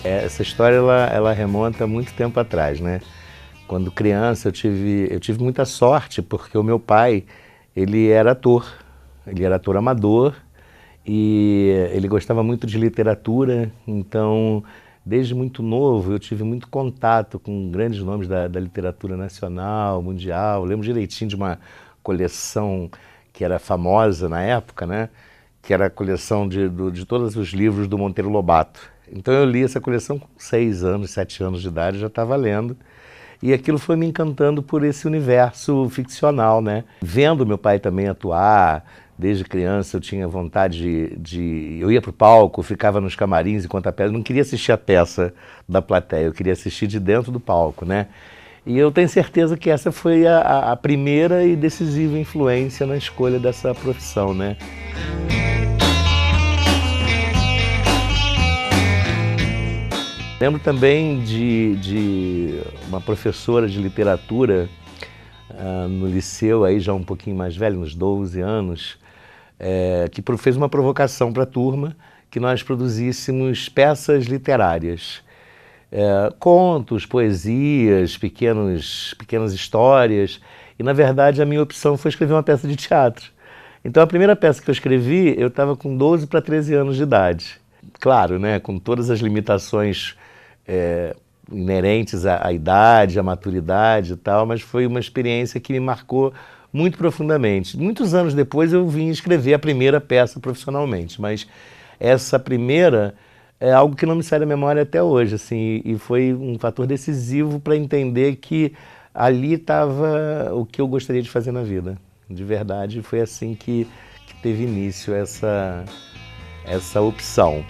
Essa história ela remonta a muito tempo atrás, né? Quando criança eu tive muita sorte porque o meu pai ele era ator amador e ele gostava muito de literatura, então desde muito novo eu tive muito contato com grandes nomes da literatura nacional, mundial. Eu lembro direitinho de uma coleção que era famosa na época, né? Que era a coleção de todos os livros do Monteiro Lobato. Então eu li essa coleção com 6 anos, 7 anos de idade, já estava lendo. E aquilo foi me encantando por esse universo ficcional, né? Vendo meu pai também atuar, desde criança eu tinha vontade eu ia para o palco, ficava nos camarins enquanto a peça. Eu não queria assistir a peça da plateia, eu queria assistir de dentro do palco, né? E eu tenho certeza que essa foi a primeira e decisiva influência na escolha dessa profissão, né? Lembro também de uma professora de literatura no liceu, aí já um pouquinho mais velha, uns 12 anos, que fez uma provocação para a turma que nós produzíssemos peças literárias. Contos, poesias, pequenas histórias. E, na verdade, a minha opção foi escrever uma peça de teatro. Então, a primeira peça que eu escrevi, eu estava com 12 para 13 anos de idade. Claro, né, com todas as limitações inerentes à idade, à maturidade e tal, mas foi uma experiência que me marcou muito profundamente. Muitos anos depois eu vim escrever a primeira peça profissionalmente, mas essa primeira é algo que não me sai da memória até hoje, assim, e foi um fator decisivo para entender que ali estava o que eu gostaria de fazer na vida. De verdade, foi assim que teve início essa opção.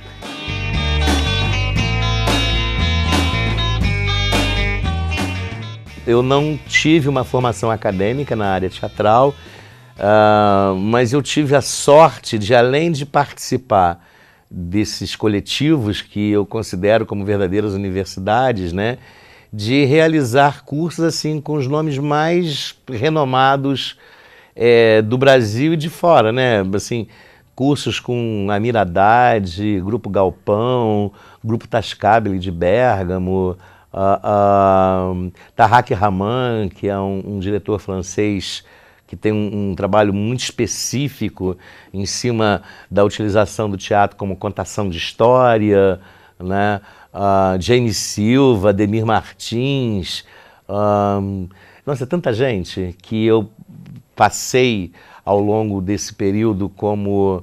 Eu não tive uma formação acadêmica na área teatral, mas eu tive a sorte de, além de participar desses coletivos que eu considero como verdadeiras universidades, né, de realizar cursos assim com os nomes mais renomados do Brasil e de fora, né? Assim, cursos com Amir Haddad, Grupo Galpão, Grupo Tascabili de Bérgamo, Tahak Rahman, que é um diretor francês que tem um trabalho muito específico em cima da utilização do teatro como contação de história, né? Jaime Silva, Ademir Martins, nossa, tanta gente que eu passei ao longo desse período como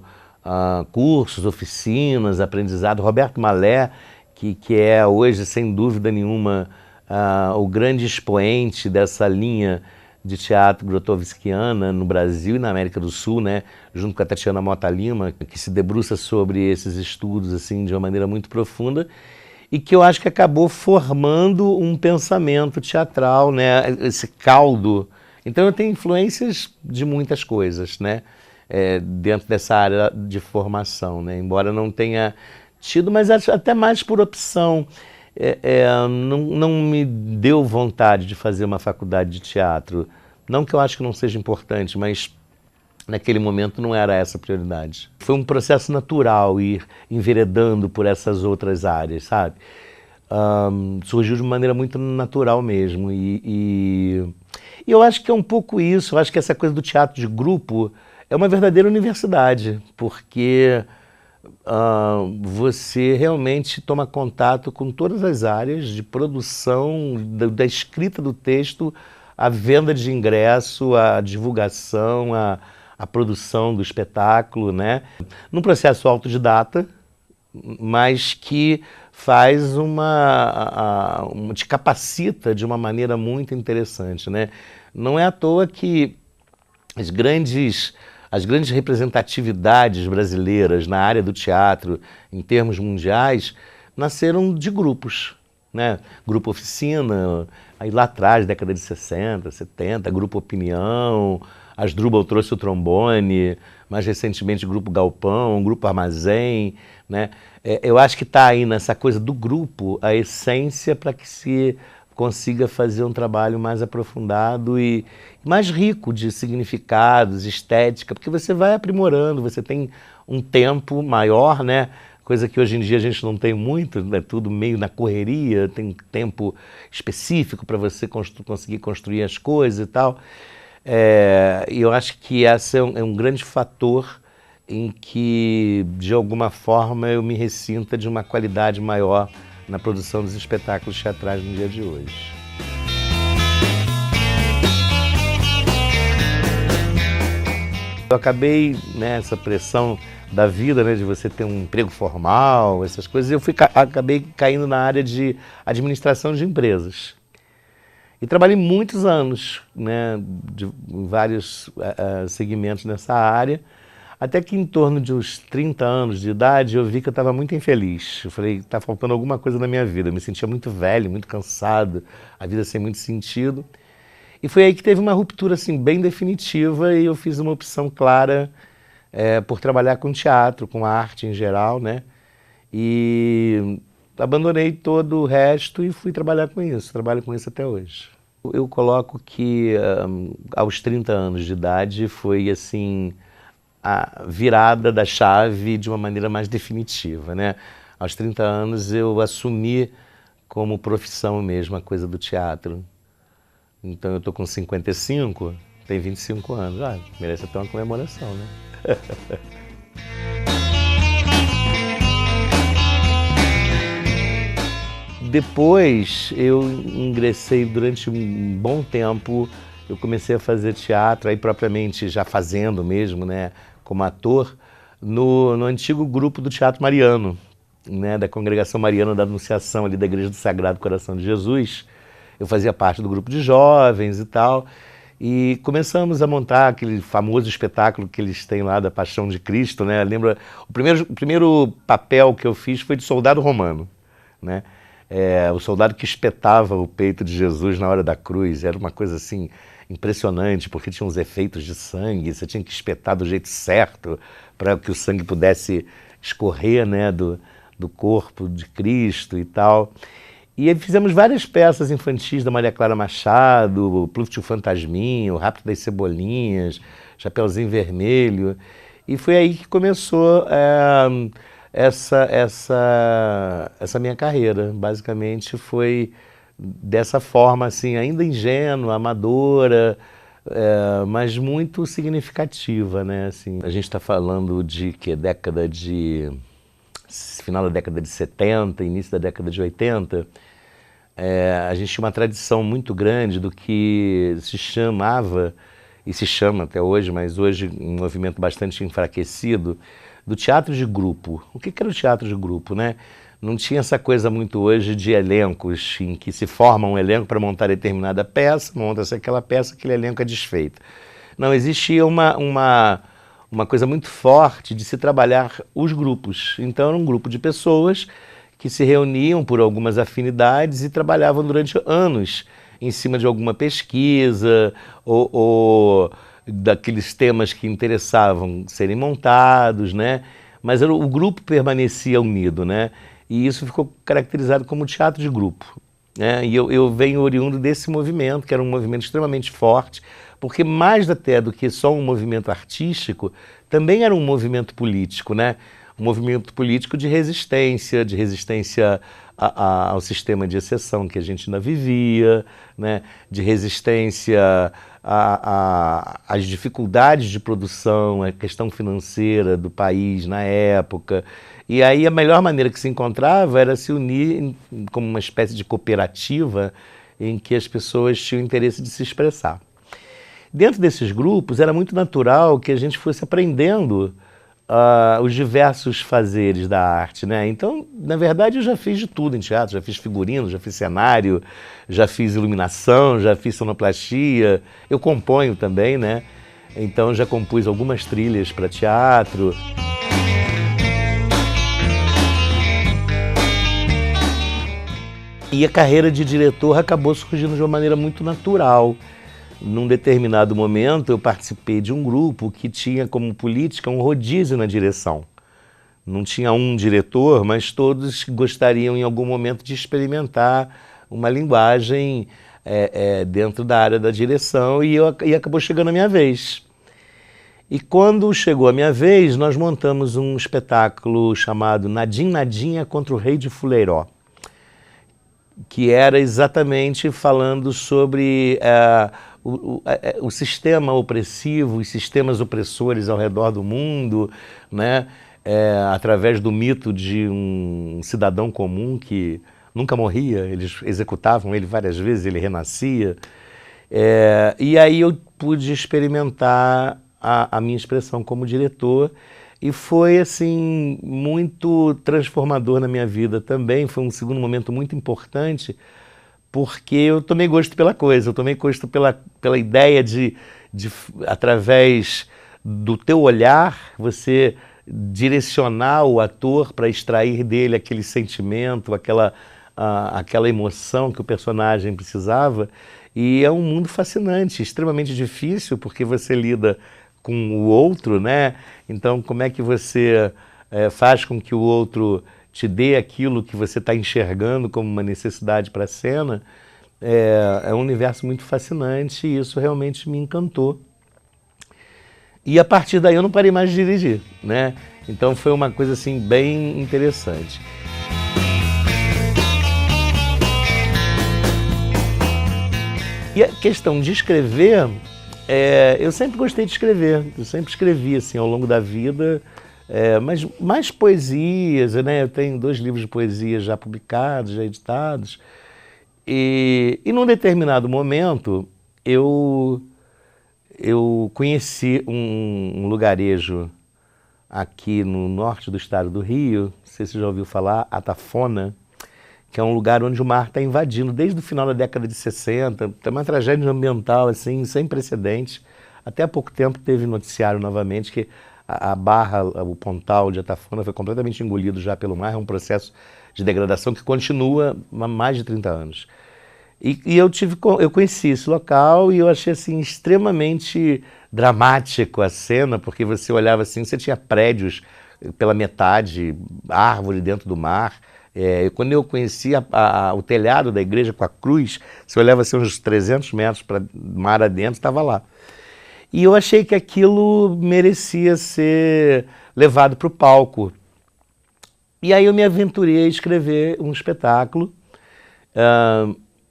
cursos, oficinas, aprendizado. Roberto Malé, que é hoje, sem dúvida nenhuma, o grande expoente dessa linha de teatro grotowskiana no Brasil e na América do Sul, né? Junto com a Tatiana Mota Lima, que se debruça sobre esses estudos assim, de uma maneira muito profunda e que eu acho que acabou formando um pensamento teatral, né? Esse caldo. Então eu tenho influências de muitas coisas, né? Dentro dessa área de formação, né? Embora não tenha tido, mas acho até mais por opção. Não me deu vontade de fazer uma faculdade de teatro. Não que eu acho que não seja importante, mas naquele momento não era essa a prioridade. Foi um processo natural ir enveredando por essas outras áreas, sabe? Surgiu de uma maneira muito natural mesmo. E eu acho que é um pouco isso. Eu acho que essa coisa do teatro de grupo é uma verdadeira universidade, porque você realmente toma contato com todas as áreas de produção, da escrita do texto, a venda de ingresso, a divulgação, a produção do espetáculo, né? Num processo autodidata, mas que faz te capacita de uma maneira muito interessante, né? Não é à toa que as grandes representatividades brasileiras na área do teatro, em termos mundiais, nasceram de grupos, né? Grupo Oficina, aí lá atrás, década de 60, 70, Grupo Opinião, Asdrubal trouxe o trombone, mais recentemente Grupo Galpão, Grupo Armazém, né? Eu acho que está aí nessa coisa do grupo a essência para que se consiga fazer um trabalho mais aprofundado e mais rico de significados, estética, porque você vai aprimorando, você tem um tempo maior, né? coisa que hoje em dia a gente não tem muito, é tudo meio na correria, tem tempo específico para você conseguir construir as coisas e tal. E eu acho que esse é um grande fator em que, de alguma forma, eu me ressinta de uma qualidade maior na produção dos espetáculos teatrais no dia de hoje. Eu acabei, né, essa pressão da vida, né, de você ter um emprego formal, essas coisas, eu acabei caindo na área de administração de empresas. E trabalhei muitos anos, né, de vários segmentos nessa área, até que em torno de uns 30 anos de idade eu vi que eu estava muito infeliz. Eu falei, está faltando alguma coisa na minha vida. Eu me sentia muito velho, muito cansado, a vida sem muito sentido. E foi aí que teve uma ruptura assim, bem definitiva e eu fiz uma opção clara por trabalhar com teatro, com arte em geral, né? E abandonei todo o resto e fui trabalhar com isso. Trabalho com isso até hoje. Eu coloco que aos 30 anos de idade foi assim a virada da chave de uma maneira mais definitiva, né? Aos 30 anos eu assumi como profissão mesmo a coisa do teatro. Então eu tô com 55, tem 25 anos. Merece até uma comemoração, né? Depois eu ingressei durante um bom tempo, eu comecei a fazer teatro, aí propriamente já fazendo mesmo, né, como ator, no antigo grupo do Teatro Mariano, né, da Congregação Mariana da Anunciação, ali da Igreja do Sagrado Coração de Jesus. Eu fazia parte do grupo de jovens e tal, e começamos a montar aquele famoso espetáculo que eles têm lá da Paixão de Cristo, né? Lembra, o primeiro papel que eu fiz foi de soldado romano, né? O soldado que espetava o peito de Jesus na hora da cruz. Era uma coisa assim impressionante, porque tinha uns efeitos de sangue, você tinha que espetar do jeito certo para que o sangue pudesse escorrer, né, do corpo de Cristo e tal. E aí fizemos várias peças infantis da Maria Clara Machado, Pluft o Fantasminha, O Rapto das Cebolinhas, Chapeuzinho Vermelho. E foi aí que começou essa minha carreira. Basicamente foi dessa forma, assim, ainda ingênua, amadora, mas muito significativa, né? Assim, a gente está falando de que final da década de 70, início da década de 80, a gente tinha uma tradição muito grande do que se chamava, e se chama até hoje, mas hoje um movimento bastante enfraquecido, do teatro de grupo. O que era o teatro de grupo, né? Não tinha essa coisa muito hoje de elencos, em que se forma um elenco para montar determinada peça, monta-se aquela peça, aquele elenco é desfeito. Não, existia uma coisa muito forte de se trabalhar os grupos. Então era um grupo de pessoas que se reuniam por algumas afinidades e trabalhavam durante anos em cima de alguma pesquisa ou daqueles temas que interessavam serem montados, né? Mas o grupo permanecia unido, né? E isso ficou caracterizado como teatro de grupo, né? E eu venho oriundo desse movimento, que era um movimento extremamente forte, porque mais até do que só um movimento artístico, também era um movimento político, né? Um movimento político de resistência ao sistema de exceção que a gente ainda vivia, né? De resistência às dificuldades de produção, à questão financeira do país na época. E aí a melhor maneira que se encontrava era se unir como uma espécie de cooperativa em que as pessoas tinham interesse de se expressar. Dentro desses grupos era muito natural que a gente fosse aprendendo os diversos fazeres da arte, né? Então, na verdade, eu já fiz de tudo em teatro, já fiz figurino, já fiz cenário, já fiz iluminação, já fiz sonoplastia, eu componho também, né? Então já compus algumas trilhas para teatro. E a carreira de diretor acabou surgindo de uma maneira muito natural. Num determinado momento, eu participei de um grupo que tinha como política um rodízio na direção. Não tinha um diretor, mas todos gostariam em algum momento de experimentar uma linguagem dentro da área da direção e acabou chegando a minha vez. E quando chegou a minha vez, nós montamos um espetáculo chamado Nadim Nadinha contra o Rei de Fuleiró, que era exatamente falando sobre o sistema opressivo, os sistemas opressores ao redor do mundo, né? Através do mito de um cidadão comum que nunca morria, eles executavam ele várias vezes, ele renascia. E aí eu pude experimentar a minha expressão como diretor e foi assim muito transformador na minha vida também. Foi um segundo momento muito importante porque eu tomei gosto pela coisa, eu tomei gosto pela ideia de através do teu olhar você direcionar o ator para extrair dele aquele sentimento, aquela emoção que o personagem precisava. E é um mundo fascinante, extremamente difícil, porque você lida com o outro, né? Então, como é que você faz com que o outro te dê aquilo que você está enxergando como uma necessidade para a cena? É um universo muito fascinante e isso realmente me encantou. E a partir daí eu não parei mais de dirigir, né? Então foi uma coisa assim bem interessante. E a questão de escrever, eu sempre gostei de escrever, eu sempre escrevi assim ao longo da vida, mas mais poesias, né? Eu tenho 2 livros de poesia já publicados, já editados, e num determinado momento eu conheci um lugarejo aqui no norte do estado do Rio, não sei se você já ouviu falar, Atafona, que é um lugar onde o mar está invadindo desde o final da década de 60, tem uma tragédia ambiental assim, sem precedentes. Até há pouco tempo teve noticiário novamente que a barra, o pontal de Atafona foi completamente engolido já pelo mar, é um processo de degradação que continua há mais de 30 anos. E eu conheci esse local e eu achei assim, extremamente dramático a cena, porque você olhava assim, você tinha prédios pela metade, árvore dentro do mar. Quando eu conheci o telhado da igreja com a cruz, você olhava assim, uns 300 metros para mar adentro, estava lá. E eu achei que aquilo merecia ser levado para o palco. E aí eu me aventurei a escrever um espetáculo.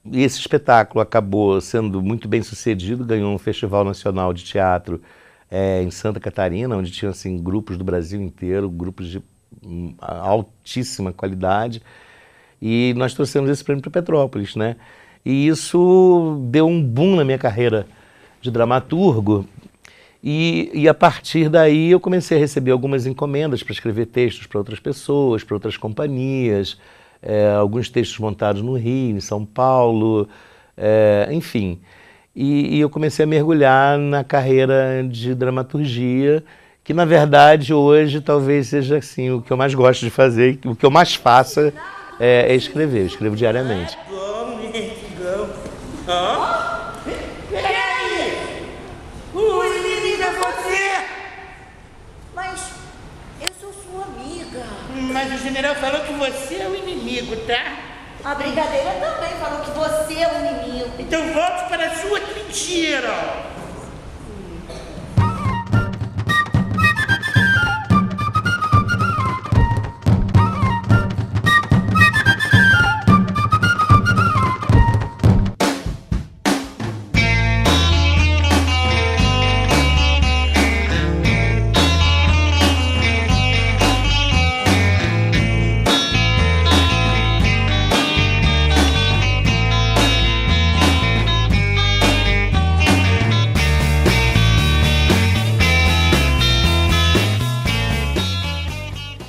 E esse espetáculo acabou sendo muito bem sucedido, ganhou um Festival Nacional de Teatro em Santa Catarina, onde tinham assim, grupos do Brasil inteiro, grupos de altíssima qualidade, e nós trouxemos esse prêmio para Petrópolis, né? E isso deu um boom na minha carreira de dramaturgo, e a partir daí eu comecei a receber algumas encomendas para escrever textos para outras pessoas, para outras companhias, alguns textos montados no Rio, em São Paulo, enfim. E eu comecei a mergulhar na carreira de dramaturgia, que na verdade hoje talvez seja assim, o que eu mais gosto de fazer, o que eu mais faço é escrever, eu escrevo diariamente. Peraí! O inimigo é você! Mas eu sou sua amiga. Mas o general falou que você é o inimigo, tá? A brigadeira também falou que você é o inimigo. Então volte para a sua trincheira!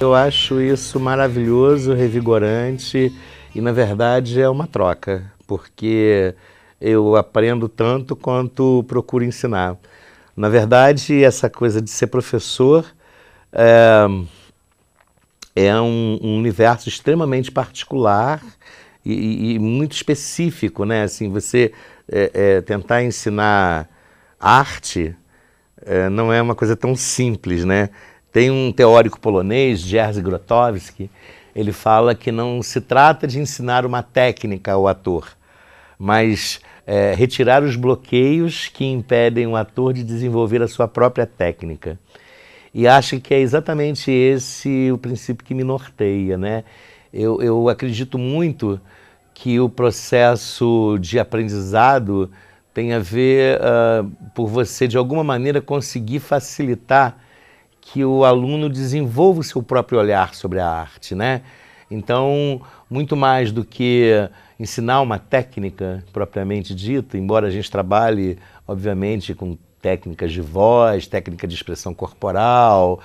Eu acho isso maravilhoso, revigorante e, na verdade, é uma troca, porque eu aprendo tanto quanto procuro ensinar. Na verdade, essa coisa de ser professor é um universo extremamente particular e muito específico, né? Assim, você tentar ensinar arte não é uma coisa tão simples, né? Tem um teórico polonês, Jerzy Grotowski, ele fala que não se trata de ensinar uma técnica ao ator, mas retirar os bloqueios que impedem o ator de desenvolver a sua própria técnica. E acho que é exatamente esse o princípio que me norteia, né? Eu acredito muito que o processo de aprendizado tem a ver por você, de alguma maneira, conseguir facilitar que o aluno desenvolva o seu próprio olhar sobre a arte, né? Então, muito mais do que ensinar uma técnica propriamente dita, embora a gente trabalhe, obviamente, com técnicas de voz, técnica de expressão corporal,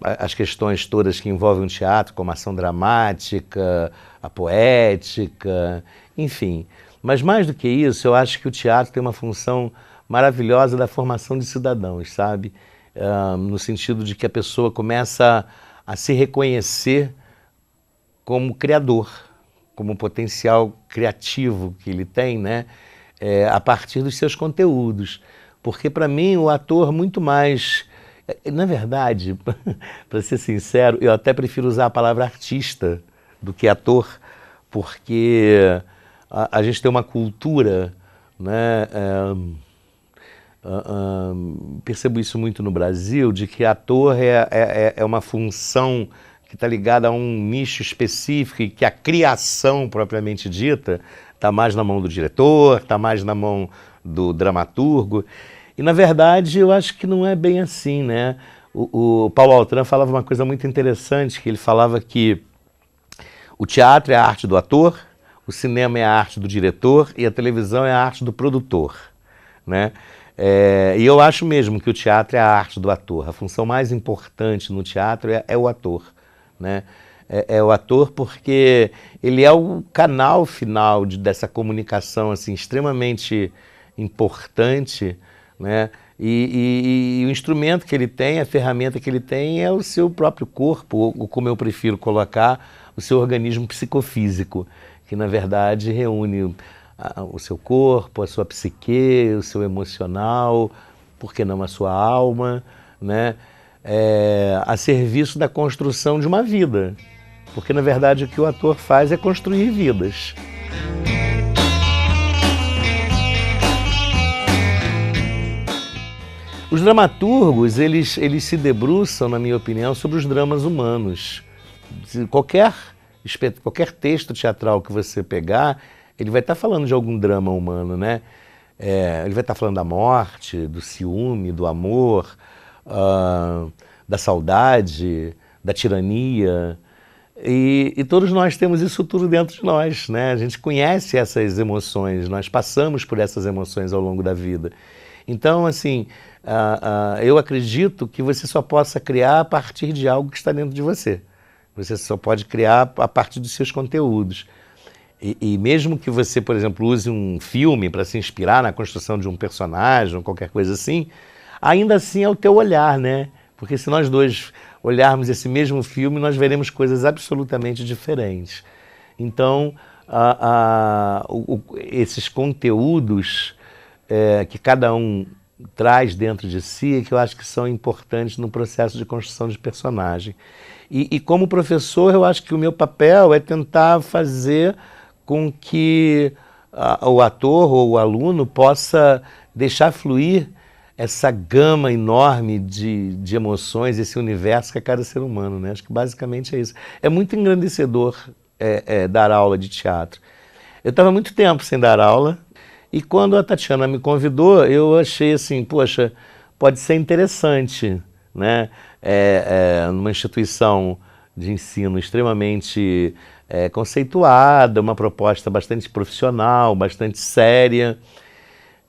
as questões todas que envolvem o teatro, como a ação dramática, a poética, enfim. Mas mais do que isso, eu acho que o teatro tem uma função maravilhosa da formação de cidadãos, sabe? No sentido de que a pessoa começa a se reconhecer como criador, como potencial criativo que ele tem, né? A partir dos seus conteúdos. Porque, para mim, o ator muito mais... Na verdade, para ser sincero, eu até prefiro usar a palavra artista do que ator, porque a gente tem uma cultura, né? Percebo isso muito no Brasil, de que ator é uma função que está ligada a um nicho específico e que a criação propriamente dita está mais na mão do diretor, está mais na mão do dramaturgo. E, na verdade, eu acho que não é bem assim, né? O Paulo Altran falava uma coisa muito interessante, que ele falava que o teatro é a arte do ator, o cinema é a arte do diretor e a televisão é a arte do produtor, né? E eu acho mesmo que o teatro é a arte do ator. A função mais importante no teatro é o ator, né? É o ator porque ele é o canal final dessa comunicação assim, extremamente importante, né? E o instrumento que ele tem, a ferramenta que ele tem é o seu próprio corpo, ou como eu prefiro colocar, o seu organismo psicofísico, que na verdade reúne o seu corpo, a sua psique, o seu emocional, por que não a sua alma, né? A serviço da construção de uma vida. Porque, na verdade, o que o ator faz é construir vidas. Os dramaturgos, eles se debruçam, na minha opinião, sobre os dramas humanos. Qualquer texto teatral que você pegar, ele vai estar falando de algum drama humano, né? Ele vai estar falando da morte, do ciúme, do amor, da saudade, da tirania. E todos nós temos isso tudo dentro de nós, né? A gente conhece essas emoções, nós passamos por essas emoções ao longo da vida. Então, assim, eu acredito que você só possa criar a partir de algo que está dentro de você. Você só pode criar a partir dos seus conteúdos. E mesmo que você, por exemplo, use um filme para se inspirar na construção de um personagem ou qualquer coisa assim, ainda assim é o teu olhar, né? Porque se nós dois olharmos esse mesmo filme, nós veremos coisas absolutamente diferentes. Então, esses conteúdos que cada um traz dentro de si, que eu acho que são importantes no processo de construção de personagem. E como professor, eu acho que o meu papel é tentar fazer com que o ator ou o aluno possa deixar fluir essa gama enorme de emoções, esse universo que é cada ser humano, né? Acho que basicamente é isso. É muito engrandecedor dar aula de teatro. Eu estava muito tempo sem dar aula, e quando a Tatiana me convidou, eu achei assim, poxa, pode ser interessante, né? Numa instituição de ensino extremamente conceituada, uma proposta bastante profissional, bastante séria,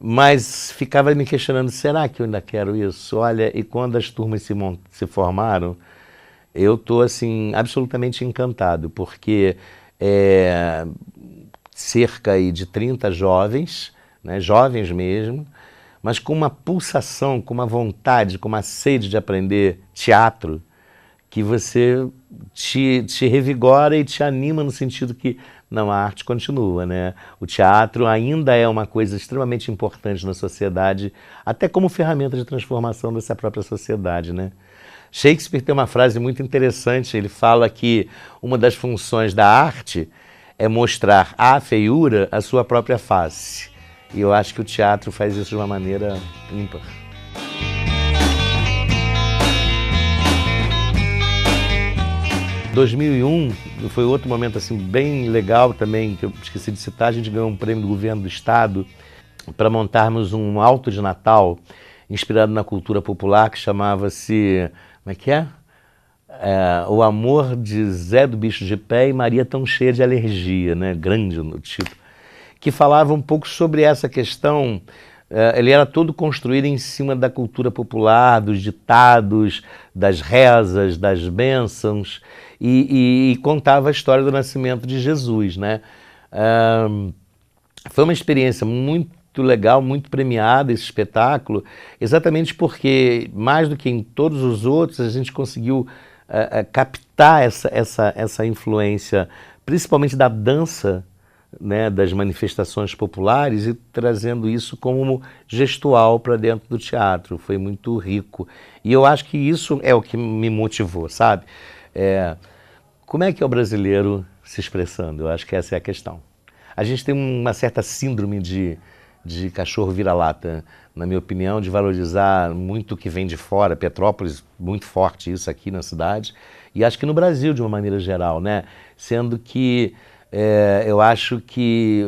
mas ficava me questionando, será que eu ainda quero isso? Olha, e quando as turmas se formaram, eu estou assim, absolutamente encantado, porque cerca aí de 30 jovens, né, jovens mesmo, mas com uma pulsação, com uma vontade, com uma sede de aprender teatro, que você te revigora e te anima no sentido que não, a arte continua, né? O teatro ainda é uma coisa extremamente importante na sociedade, até como ferramenta de transformação dessa própria sociedade, né? Shakespeare tem uma frase muito interessante, ele fala que uma das funções da arte é mostrar à feiura a sua própria face. E eu acho que o teatro faz isso de uma maneira ímpar. Em 2001 foi outro momento assim, bem legal também, que eu esqueci de citar. A gente ganhou um prêmio do governo do estado para montarmos um alto de Natal inspirado na cultura popular, que chamava-se, como é que é? O Amor de Zé do Bicho de Pé e Maria Tão Cheia de Alergia, né? Grande o título, que falava um pouco sobre essa questão. Ele era todo construído em cima da cultura popular, dos ditados, das rezas, das bênçãos, e contava a história do nascimento de Jesus, né? Foi uma experiência muito legal, muito premiada esse espetáculo, exatamente porque, mais do que em todos os outros, a gente conseguiu captar essa influência, principalmente da dança, né, das manifestações populares, e trazendo isso como gestual para dentro do teatro. Foi muito rico. E eu acho que isso é o que me motivou, sabe? Como é que é o brasileiro se expressando? Eu acho que essa é a questão. A gente tem uma certa síndrome de cachorro vira-lata, na minha opinião, de valorizar muito o que vem de fora. Petrópolis, muito forte isso aqui na cidade, e acho que no Brasil de uma maneira geral, né? Sendo que eu acho que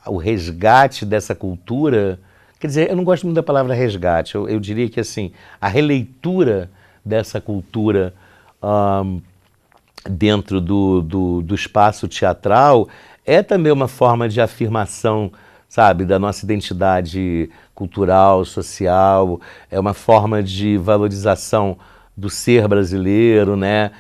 o resgate dessa cultura, quer dizer, eu não gosto muito da palavra resgate, eu diria que assim, a releitura dessa cultura dentro do espaço teatral é também uma forma de afirmação, sabe, da nossa identidade cultural, social, é uma forma de valorização do ser brasileiro, né?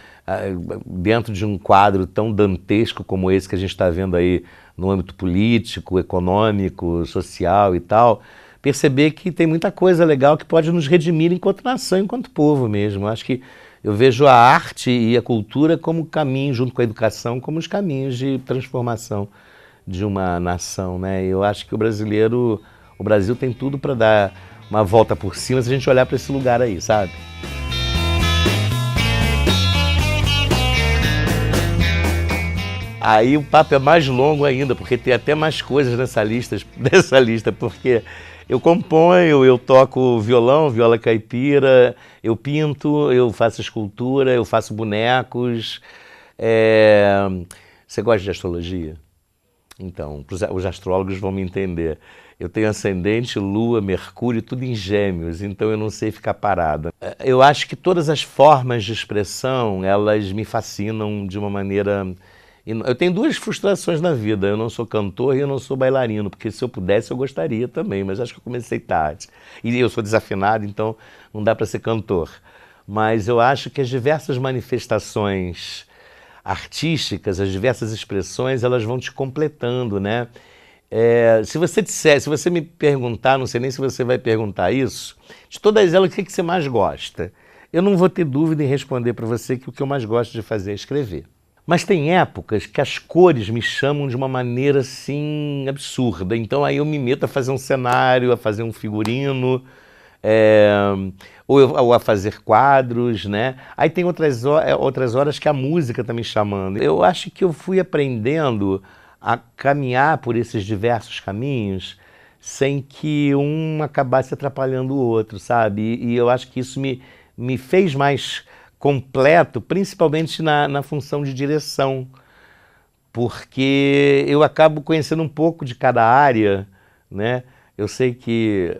Dentro de um quadro tão dantesco como esse que a gente está vendo aí no âmbito político, econômico, social e tal, perceber que tem muita coisa legal que pode nos redimir enquanto nação, enquanto povo mesmo. Acho que eu vejo a arte e a cultura como caminho, junto com a educação, como os caminhos de transformação de uma nação, né? Eu acho que o Brasil tem tudo para dar uma volta por cima se a gente olhar para esse lugar aí, sabe? Aí o papo é mais longo ainda, porque tem até mais coisas nessa lista, porque eu componho, eu toco violão, viola caipira, eu pinto, eu faço escultura, eu faço bonecos. Você gosta de astrologia? Então, os astrólogos vão me entender. Eu tenho ascendente, lua, mercúrio, tudo em gêmeos, então eu não sei ficar parada. Eu acho que todas as formas de expressão, elas me fascinam de uma maneira... Eu tenho duas frustrações na vida, eu não sou cantor e eu não sou bailarino, porque se eu pudesse eu gostaria também, mas acho que eu comecei tarde. E eu sou desafinado, então não dá para ser cantor. Mas eu acho que as diversas manifestações artísticas, as diversas expressões, elas vão te completando, né? Se você me perguntar, não sei nem se você vai perguntar isso, de todas elas, o que você mais gosta? Eu não vou ter dúvida em responder para você que o que eu mais gosto de fazer é escrever. Mas tem épocas que as cores me chamam de uma maneira assim absurda, então aí eu me meto a fazer um cenário, a fazer um figurino, ou a fazer quadros, né? Aí tem outras horas que a música está me chamando. Eu acho que eu fui aprendendo a caminhar por esses diversos caminhos sem que um acabasse atrapalhando o outro, sabe? E eu acho que isso me fez mais completo, principalmente na função de direção, porque eu acabo conhecendo um pouco de cada área, né? Eu sei que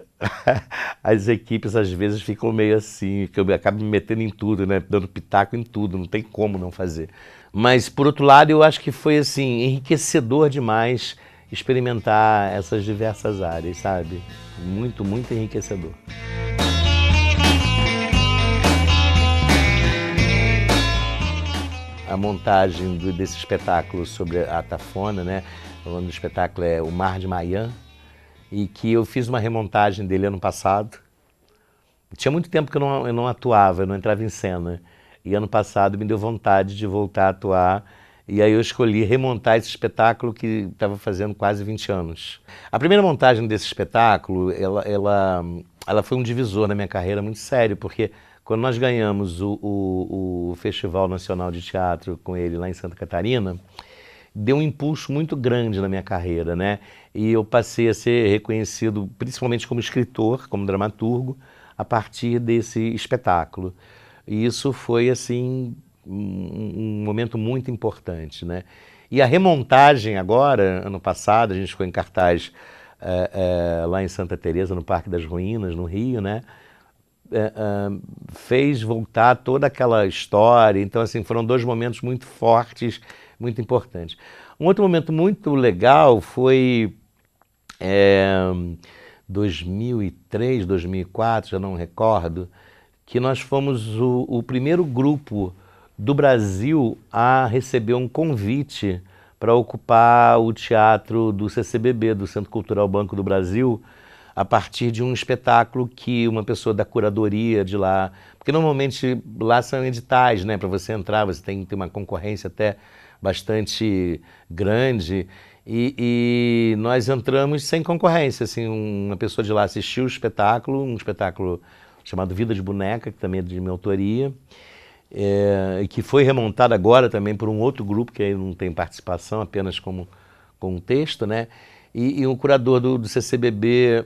as equipes às vezes ficam meio assim, que eu acabo me metendo em tudo, né? Dando pitaco em tudo, não tem como não fazer. Mas, por outro lado, eu acho que foi assim, enriquecedor demais experimentar essas diversas áreas, sabe? Muito, muito enriquecedor. A montagem desse espetáculo sobre a Tafona, né? O nome do espetáculo é O Mar de Maiã, e que eu fiz uma remontagem dele ano passado. Tinha muito tempo que eu não atuava, eu não entrava em cena. E ano passado me deu vontade de voltar a atuar, e aí eu escolhi remontar esse espetáculo que estava fazendo quase 20 anos. A primeira montagem desse espetáculo, ela foi um divisor na minha carreira muito sério, porque quando nós ganhamos o Festival Nacional de Teatro com ele lá em Santa Catarina, deu um impulso muito grande na minha carreira, né? E eu passei a ser reconhecido principalmente como escritor, como dramaturgo, a partir desse espetáculo. E isso foi, assim, um momento muito importante, né? E a remontagem agora, ano passado, a gente ficou em cartaz lá em Santa Teresa, no Parque das Ruínas, no Rio, né? Fez voltar toda aquela história. Então, assim, foram 2 momentos muito fortes, muito importantes. Um outro momento muito legal foi 2003, 2004, já não recordo, que nós fomos o primeiro grupo do Brasil a receber um convite para ocupar o teatro do CCBB, do Centro Cultural Banco do Brasil, a partir de um espetáculo que uma pessoa da curadoria de lá... Porque normalmente lá são editais, né? Para você entrar, você tem que ter uma concorrência até bastante grande. E nós entramos sem concorrência. Assim, uma pessoa de lá assistiu o espetáculo, um espetáculo chamado Vida de Boneca, que também é de minha autoria, que foi remontado agora também por um outro grupo, que aí não tem participação, apenas com um texto, né? E o curador do CCBB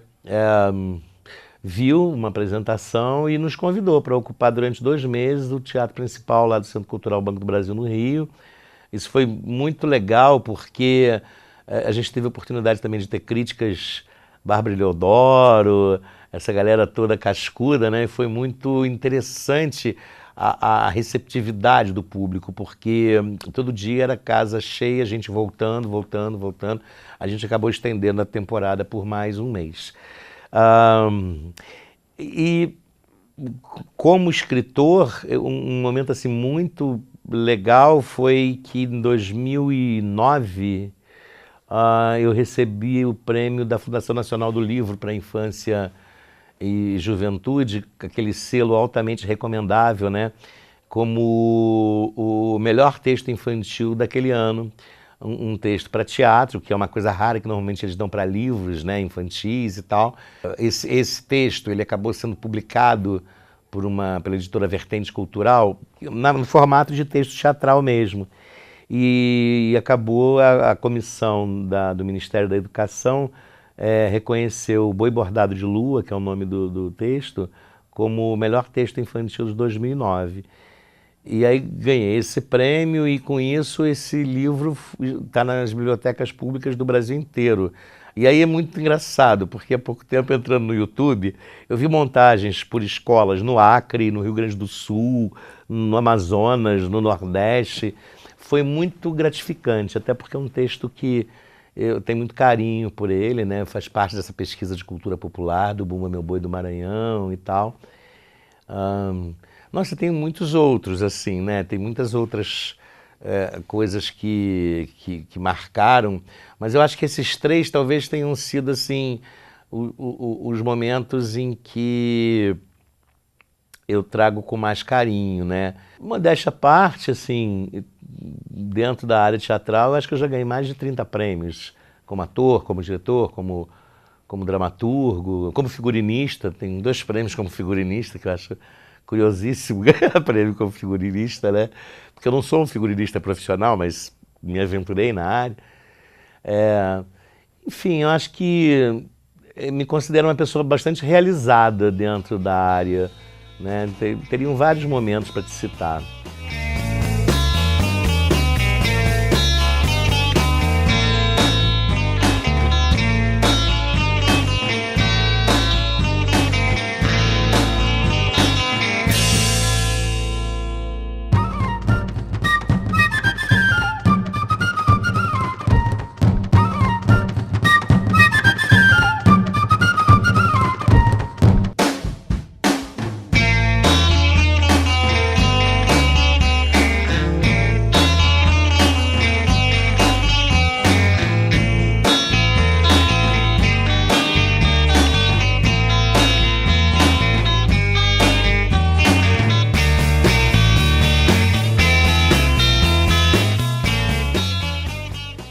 viu uma apresentação e nos convidou para ocupar durante 2 meses o teatro principal lá do Centro Cultural Banco do Brasil, no Rio. Isso foi muito legal, porque a gente teve a oportunidade também de ter críticas, Bárbara Leodoro, essa galera toda cascuda, né? E foi muito interessante a receptividade do público, porque todo dia era casa cheia, gente voltando. A gente acabou estendendo a temporada por mais 1 mês. E como escritor, um momento assim muito legal foi que em 2009 eu recebi o prêmio da Fundação Nacional do Livro para a Infância e Juventude, aquele selo altamente recomendável, né? Como o melhor texto infantil daquele ano. Um texto para teatro, que é uma coisa rara, que normalmente eles dão para livros, né, infantis e tal. Esse texto ele acabou sendo publicado pela editora Vertente Cultural, no formato de texto teatral mesmo. E acabou a comissão do Ministério da Educação reconheceu o Boi Bordado de Lua, que é o nome do texto, como o melhor texto infantil de 2009. E aí ganhei esse prêmio e com isso esse livro está nas bibliotecas públicas do Brasil inteiro. E aí é muito engraçado, porque há pouco tempo entrando no YouTube, eu vi montagens por escolas no Acre, no Rio Grande do Sul, no Amazonas, no Nordeste. Foi muito gratificante, até porque é um texto que eu tenho muito carinho por ele, né? Faz parte dessa pesquisa de cultura popular, do Bumba Meu Boi do Maranhão e tal. Nossa, tem muitos outros, assim, né? Tem muitas outras coisas que marcaram, mas eu acho que esses 3 talvez tenham sido, assim, os momentos em que eu trago com mais carinho, né? Modéstia à parte, assim, dentro da área teatral, eu acho que eu já ganhei mais de 30 prêmios, como ator, como diretor, como dramaturgo, como figurinista. Tenho 2 prêmios como figurinista, que eu acho curiosíssimo ganhar prêmio como figurinista, né? Porque eu não sou um figurinista profissional, mas me aventurei na área. Enfim, eu acho que me considero uma pessoa bastante realizada dentro da área, né? Teriam vários momentos para te citar.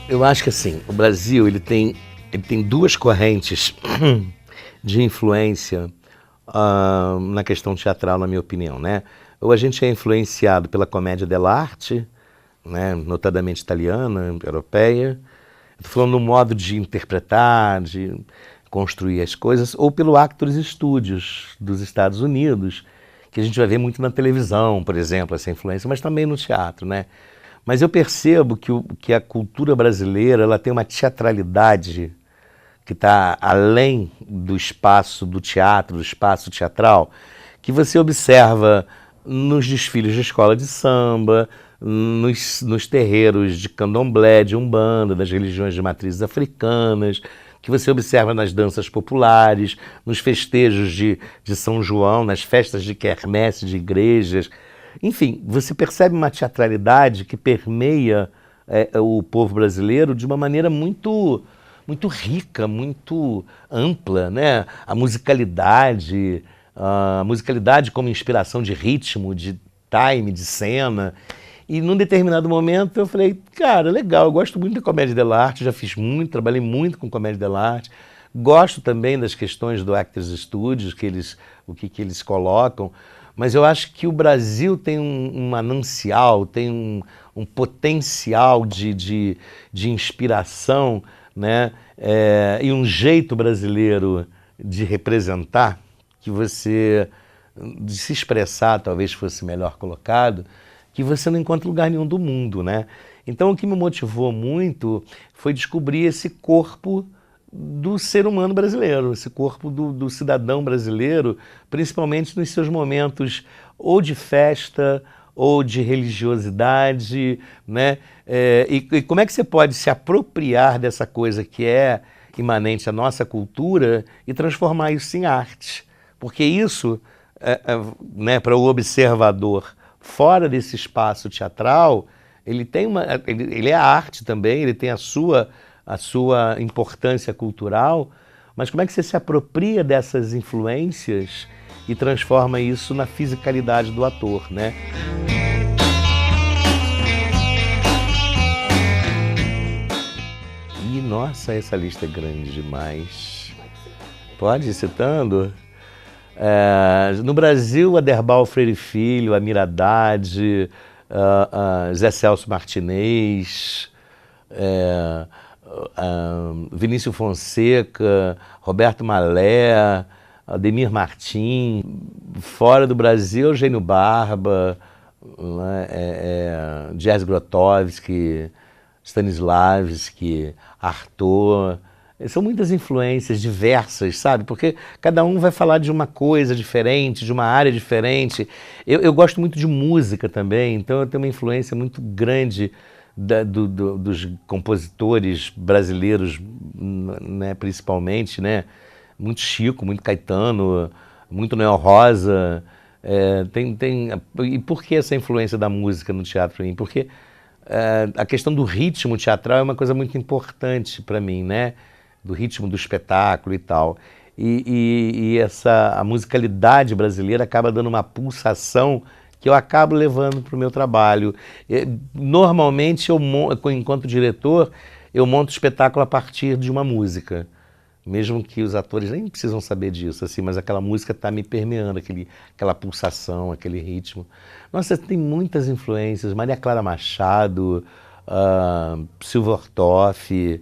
Eu acho que assim, o Brasil ele tem 2 correntes de influência na questão teatral, na minha opinião, né? Ou a gente é influenciado pela comédia dell'arte, né, notadamente italiana, europeia. Estou falando no modo de interpretar, de construir as coisas, ou pelo Actors Studios dos Estados Unidos, que a gente vai ver muito na televisão, por exemplo, essa influência, mas também no teatro, né? Mas eu percebo que a cultura brasileira ela tem uma teatralidade que está além do espaço do teatro, do espaço teatral, que você observa nos desfiles de escola de samba, nos terreiros de candomblé, de umbanda, das religiões de matrizes africanas, que você observa nas danças populares, nos festejos de São João, nas festas de quermesse de igrejas. Enfim, você percebe uma teatralidade que permeia o povo brasileiro de uma maneira muito rica, muito ampla, né? A musicalidade como inspiração de ritmo, de time, de cena. E num determinado momento eu falei, cara, legal, eu gosto muito da comédia dell'arte, já fiz muito, trabalhei muito com comédia dell'arte, gosto também das questões do Actors Studios, o que eles colocam, mas eu acho que o Brasil tem um manancial, tem um potencial de inspiração, né? E um jeito brasileiro de representar, de se expressar, talvez fosse melhor colocado, que você não encontra em lugar nenhum do mundo, né? Então o que me motivou muito foi descobrir esse corpo do ser humano brasileiro, esse corpo do cidadão brasileiro, principalmente nos seus momentos ou de festa ou de religiosidade, né? E como é que você pode se apropriar dessa coisa que é imanente à nossa cultura e transformar isso em arte? Porque isso, né, para o observador fora desse espaço teatral, ele é arte também, ele tem a sua importância cultural, mas como é que você se apropria dessas influências e transforma isso na fisicalidade do ator, né? E, nossa, essa lista é grande demais. Pode ir citando? No Brasil, Aderbal Freire Filho, Amir Haddad, Zé Celso Martinez, Vinícius Fonseca, Roberto Malé, Ademir Martins. Fora do Brasil, Eugênio Barba, Jerzy Grotowski, Stanislavski, Artaud. São muitas influências diversas, sabe? Porque cada um vai falar de uma coisa diferente, de uma área diferente. Eu gosto muito de música também, então eu tenho uma influência muito grande dos compositores brasileiros, né, principalmente, né? Muito Chico, muito Caetano, muito Noel Rosa. E por que essa influência da música no teatro para mim? Porque a questão do ritmo teatral é uma coisa muito importante para mim, né? Do ritmo do espetáculo e tal. E a musicalidade brasileira acaba dando uma pulsação que eu acabo levando para o meu trabalho. Normalmente, enquanto diretor, eu monto o espetáculo a partir de uma música. Mesmo que os atores nem precisam saber disso, assim, mas aquela música está me permeando, aquela pulsação, aquele ritmo. Nossa, tem muitas influências. Maria Clara Machado, Silvio Ortoff,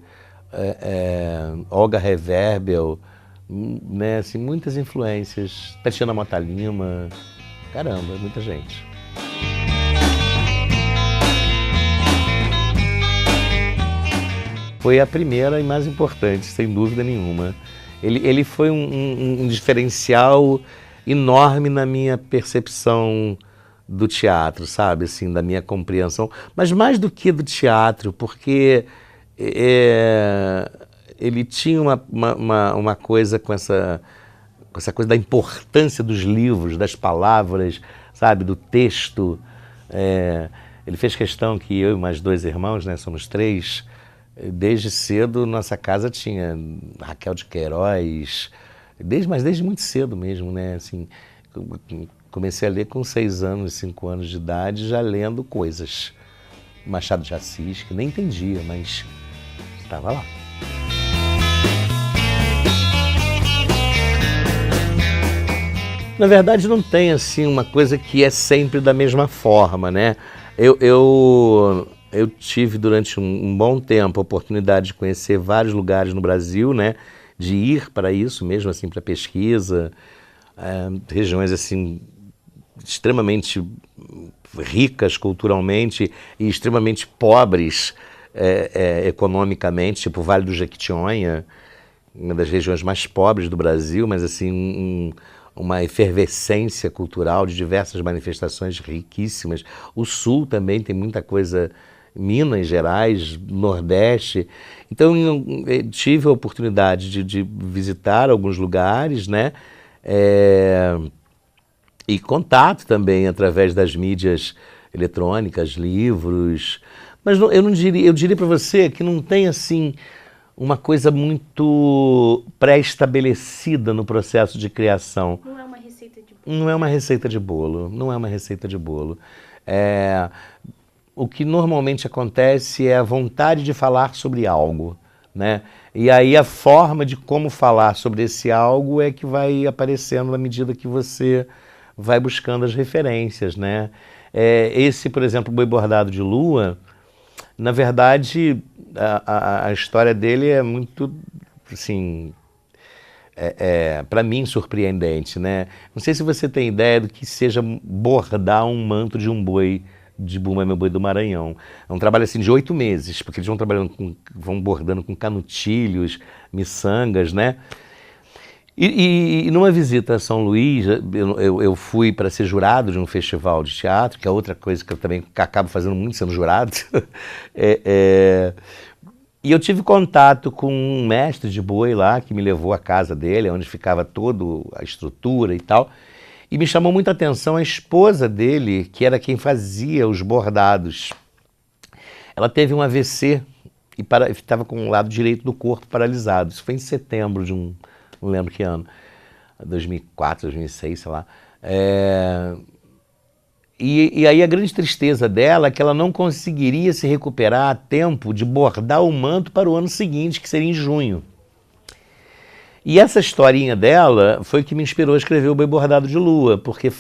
Olga Reverbel, né, assim, muitas influências. Tatiana Mota Lima, caramba, muita gente. Foi a primeira e mais importante, sem dúvida nenhuma. Ele foi um diferencial enorme na minha percepção do teatro, sabe, assim, da minha compreensão. Mas mais do que do teatro, porque ele tinha uma coisa com essa coisa da importância dos livros, das palavras, sabe, do texto. Ele fez questão que eu e mais 2 irmãos, né, somos 3, desde cedo nossa casa tinha Raquel de Queiroz, desde muito cedo mesmo, né, assim, comecei a ler com 6 anos, 5 anos de idade, já lendo coisas. Machado de Assis, que nem entendia, mas estava lá. Na verdade, não tem assim uma coisa que é sempre da mesma forma, né? Eu Eu tive durante um bom tempo a oportunidade de conhecer vários lugares no Brasil, né? De ir para isso mesmo, assim, para pesquisa, regiões assim extremamente ricas culturalmente e extremamente pobres economicamente, tipo o Vale do Jequitinhonha, uma das regiões mais pobres do Brasil, mas assim uma efervescência cultural de diversas manifestações riquíssimas. O Sul também tem muita coisa, Minas Gerais, Nordeste. Então eu tive a oportunidade de visitar alguns lugares, né? E contato também através das mídias eletrônicas, livros. Mas eu não diria, eu diria para você que não tem assim uma coisa muito pré-estabelecida no processo de criação. Não é uma receita de bolo. Não é uma receita de bolo, não é uma receita de bolo. O que normalmente acontece é a vontade de falar sobre algo, né? E aí a forma de como falar sobre esse algo é que vai aparecendo na medida que você vai buscando as referências, né? Esse, por exemplo, Boi Bordado de Lua, na verdade, a história dele é muito, assim, para mim, surpreendente, né? Não sei se você tem ideia do que seja bordar um manto de um boi de Bumba Meu Boi do Maranhão. É um trabalho assim de 8 meses, porque eles vão bordando com canutilhos, miçangas, né? E numa visita a São Luís, eu fui para ser jurado de um festival de teatro, que é outra coisa que eu também acabo fazendo muito sendo jurado. E eu tive contato com um mestre de boi lá, que me levou à casa dele, onde ficava toda a estrutura e tal. E me chamou muita atenção a esposa dele, que era quem fazia os bordados. Ela teve um AVC e estava com o lado direito do corpo paralisado. Isso foi em setembro de não lembro que ano, 2004, 2006, sei lá. E aí a grande tristeza dela é que ela não conseguiria se recuperar a tempo de bordar o manto para o ano seguinte, que seria em junho. E essa historinha dela foi que me inspirou a escrever o Boi Bordado de Lua, porque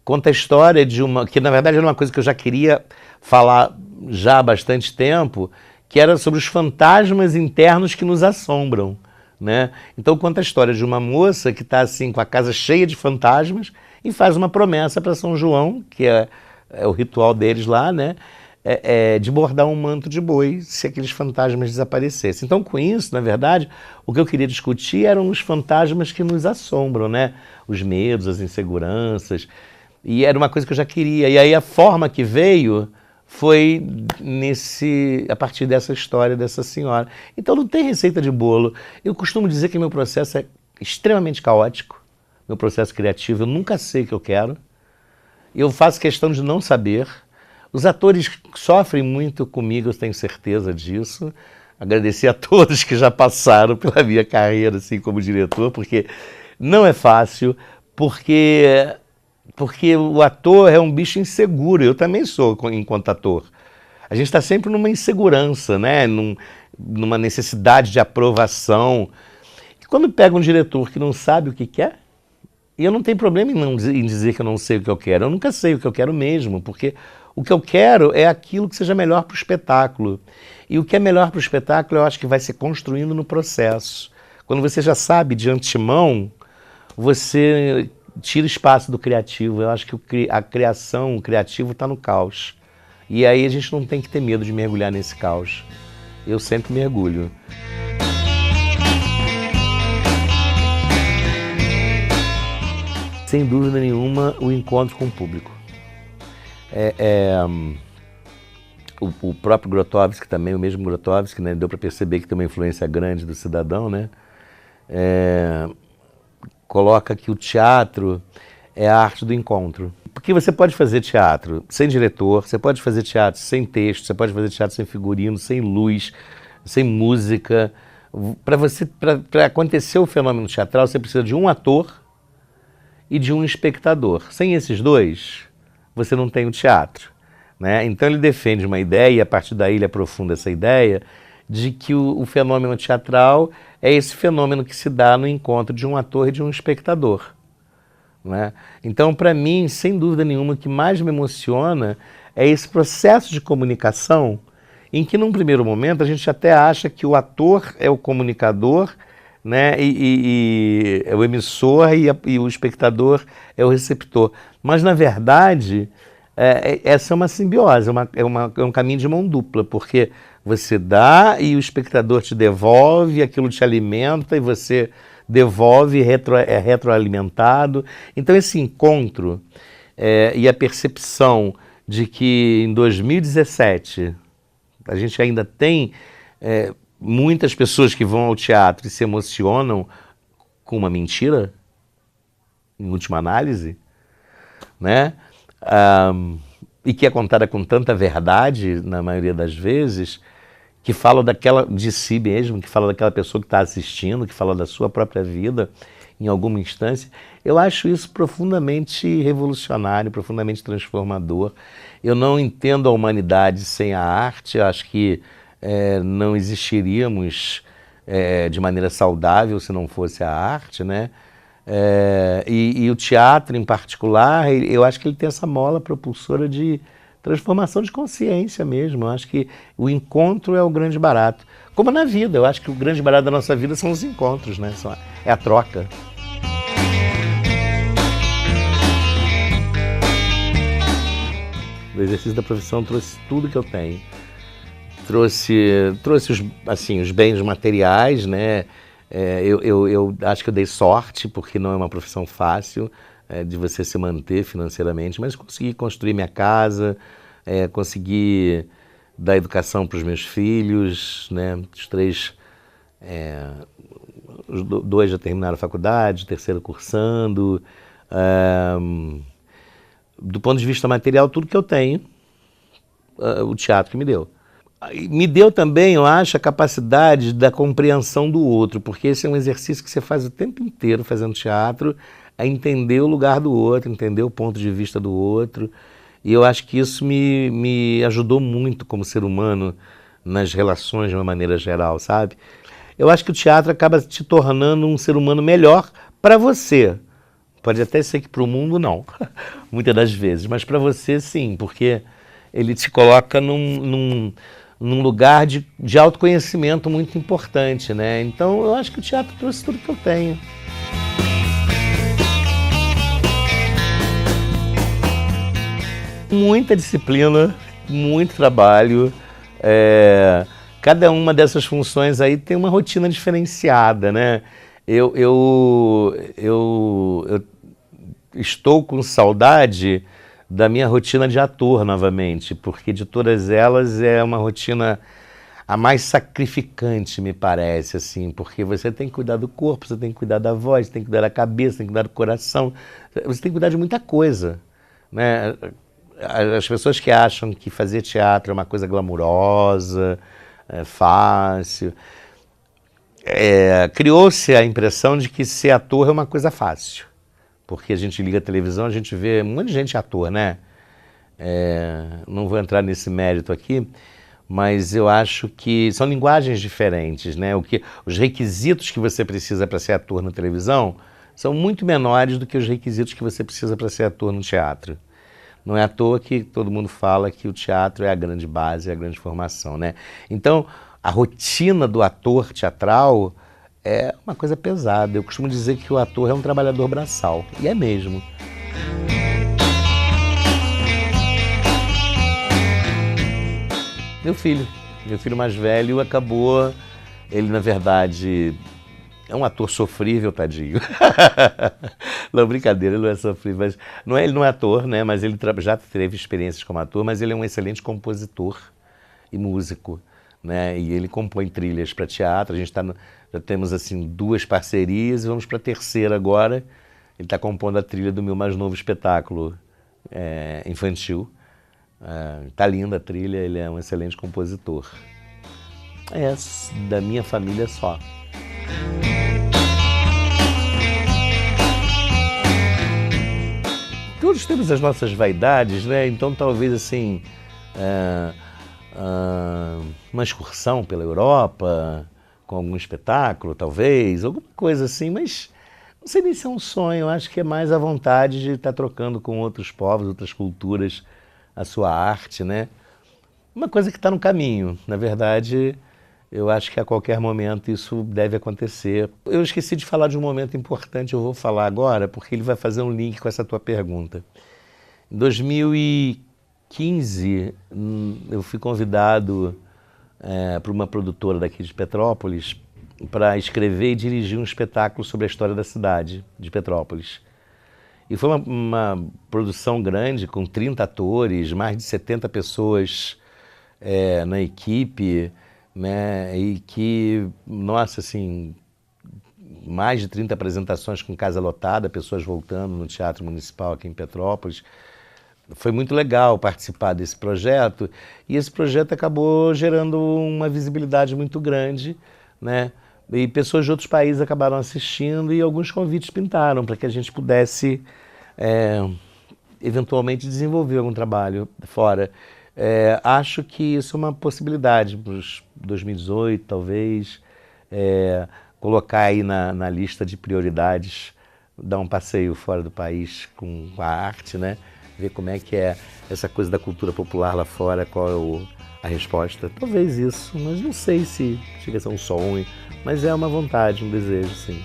conta a história de que na verdade era uma coisa que eu já queria falar já há bastante tempo, que era sobre os fantasmas internos que nos assombram, né? Então conta a história de uma moça que está assim com a casa cheia de fantasmas e faz uma promessa para São João, que é o ritual deles lá, né? De bordar um manto de boi se aqueles fantasmas desaparecessem. Então, com isso, na verdade, o que eu queria discutir eram os fantasmas que nos assombram, né? Os medos, as inseguranças. E era uma coisa que eu já queria. E aí a forma que veio foi a partir dessa história dessa senhora. Então não tem receita de bolo. Eu costumo dizer que meu processo é extremamente caótico, meu processo criativo. Eu nunca sei o que eu quero. Eu faço questão de não saber. Os atores sofrem muito comigo, eu tenho certeza disso. Agradecer a todos que já passaram pela minha carreira assim, como diretor, porque não é fácil, porque o ator é um bicho inseguro. Eu também sou, enquanto ator. A gente está sempre numa insegurança, né? Numa necessidade de aprovação. E quando pega um diretor que não sabe o que quer, e eu não tenho problema em dizer que eu não sei o que eu quero. Eu nunca sei o que eu quero mesmo, porque o que eu quero é aquilo que seja melhor para o espetáculo. E o que é melhor para o espetáculo, eu acho que vai se construindo no processo. Quando você já sabe de antemão, você tira espaço do criativo. Eu acho que a criação, o criativo está no caos. E aí a gente não tem que ter medo de mergulhar nesse caos. Eu sempre mergulho. Sem dúvida nenhuma, o encontro com o público. O próprio Grotowski também, o mesmo Grotowski, né, deu para perceber que tem uma influência grande do Cidadão, né? Coloca que o teatro é a arte do encontro. Porque você pode fazer teatro sem diretor, você pode fazer teatro sem texto, você pode fazer teatro sem figurino, sem luz, sem música. Para acontecer o fenômeno teatral, você precisa de um ator e de um espectador. Sem esses dois, você não tem o teatro, né? Então ele defende uma ideia, e a partir daí ele aprofunda essa ideia, de que o fenômeno teatral é esse fenômeno que se dá no encontro de um ator e de um espectador, né? Então, para mim, sem dúvida nenhuma, o que mais me emociona é esse processo de comunicação em que, num primeiro momento, a gente até acha que o ator é o comunicador, né, e é o emissor e o espectador é o receptor. Mas, na verdade, essa é uma simbiose, é um caminho de mão dupla, porque você dá e o espectador te devolve, aquilo te alimenta e você devolve, é retroalimentado. Então, esse encontro e a percepção de que em 2017 a gente ainda tem muitas pessoas que vão ao teatro e se emocionam com uma mentira, em última análise, né? E que é contada com tanta verdade, na maioria das vezes, que fala de si mesmo, que fala daquela pessoa que está assistindo, que fala da sua própria vida, em alguma instância. Eu acho isso profundamente revolucionário, profundamente transformador. Eu não entendo a humanidade sem a arte, eu acho que não existiríamos de maneira saudável se não fosse a arte, né? E o teatro, em particular, eu acho que ele tem essa mola propulsora de transformação de consciência mesmo. Eu acho que o encontro é o grande barato. Como na vida, eu acho que o grande barato da nossa vida são os encontros, né? É a troca. O exercício da profissão trouxe tudo que eu tenho. Trouxe os bens materiais, né? Eu acho que eu dei sorte, porque não é uma profissão fácil de você se manter financeiramente, mas consegui construir minha casa, consegui dar educação para os meus filhos, né? Os três, os dois já terminaram a faculdade, o terceiro cursando. Do ponto de vista material, tudo que eu tenho, o teatro que me deu. Me deu também, eu acho, a capacidade da compreensão do outro, porque esse é um exercício que você faz o tempo inteiro fazendo teatro, a entender o lugar do outro, entender o ponto de vista do outro. E eu acho que isso me ajudou muito como ser humano nas relações de uma maneira geral, sabe? Eu acho que o teatro acaba te tornando um ser humano melhor para você. Pode até ser que para o mundo não, muitas das vezes, mas para você sim, porque ele te coloca num lugar de autoconhecimento muito importante, né? Então eu acho que o teatro trouxe tudo que eu tenho. Muita disciplina, muito trabalho. Cada uma dessas funções aí tem uma rotina diferenciada, né? Eu estou com saudade da minha rotina de ator novamente, porque de todas elas é uma rotina a mais sacrificante, me parece, assim, porque você tem que cuidar do corpo, você tem que cuidar da voz, você tem que cuidar da cabeça, tem que cuidar do coração, você tem que cuidar de muita coisa, né? As pessoas que acham que fazer teatro é uma coisa glamurosa, fácil, criou-se a impressão de que ser ator é uma coisa fácil. Porque a gente liga a televisão, a gente vê um monte de gente ator, né? Não vou entrar nesse mérito aqui, mas eu acho que são linguagens diferentes, né? Os requisitos que você precisa para ser ator na televisão são muito menores do que os requisitos que você precisa para ser ator no teatro. Não é à toa que todo mundo fala que o teatro é a grande base, é a grande formação, né? Então, a rotina do ator teatral é uma coisa pesada. Eu costumo dizer que o ator é um trabalhador braçal, e é mesmo. Meu filho mais velho acabou, ele na verdade é um ator sofrível, tadinho. Não, brincadeira, ele não é sofrível, mas ele não é ator, né? Mas ele já teve experiências como ator, mas ele é um excelente compositor e músico, né? E ele compõe trilhas para teatro. A gente já temos assim 2 parcerias e vamos para a terceira agora. Ele está compondo a trilha do meu mais novo espetáculo infantil. Tá linda a trilha, ele é um excelente compositor. Da minha família só. Todos temos as nossas vaidades, né? Então talvez assim uma excursão pela Europa com algum espetáculo, talvez, alguma coisa assim, mas não sei nem se é um sonho. Eu acho que é mais a vontade de estar trocando com outros povos, outras culturas, a sua arte, né? Uma coisa que está no caminho. Na verdade, eu acho que a qualquer momento isso deve acontecer. Eu esqueci de falar de um momento importante, eu vou falar agora, porque ele vai fazer um link com essa tua pergunta. Em 2015, eu fui convidado por uma produtora daqui de Petrópolis para escrever e dirigir um espetáculo sobre a história da cidade de Petrópolis. E foi uma produção grande, com 30 atores, mais de 70 pessoas na equipe, né? E que, nossa, assim, mais de 30 apresentações com casa lotada, pessoas voltando no Teatro Municipal aqui em Petrópolis. Foi muito legal participar desse projeto, e esse projeto acabou gerando uma visibilidade muito grande, né? E pessoas de outros países acabaram assistindo, e alguns convites pintaram para que a gente pudesse eventualmente desenvolver algum trabalho fora. Acho que isso é uma possibilidade para 2018, talvez, colocar aí na lista de prioridades, dar um passeio fora do país com a arte, né? Ver como é que é essa coisa da cultura popular lá fora, qual é a resposta. Talvez isso, mas não sei se chega a ser um sonho, mas é uma vontade, um desejo, sim.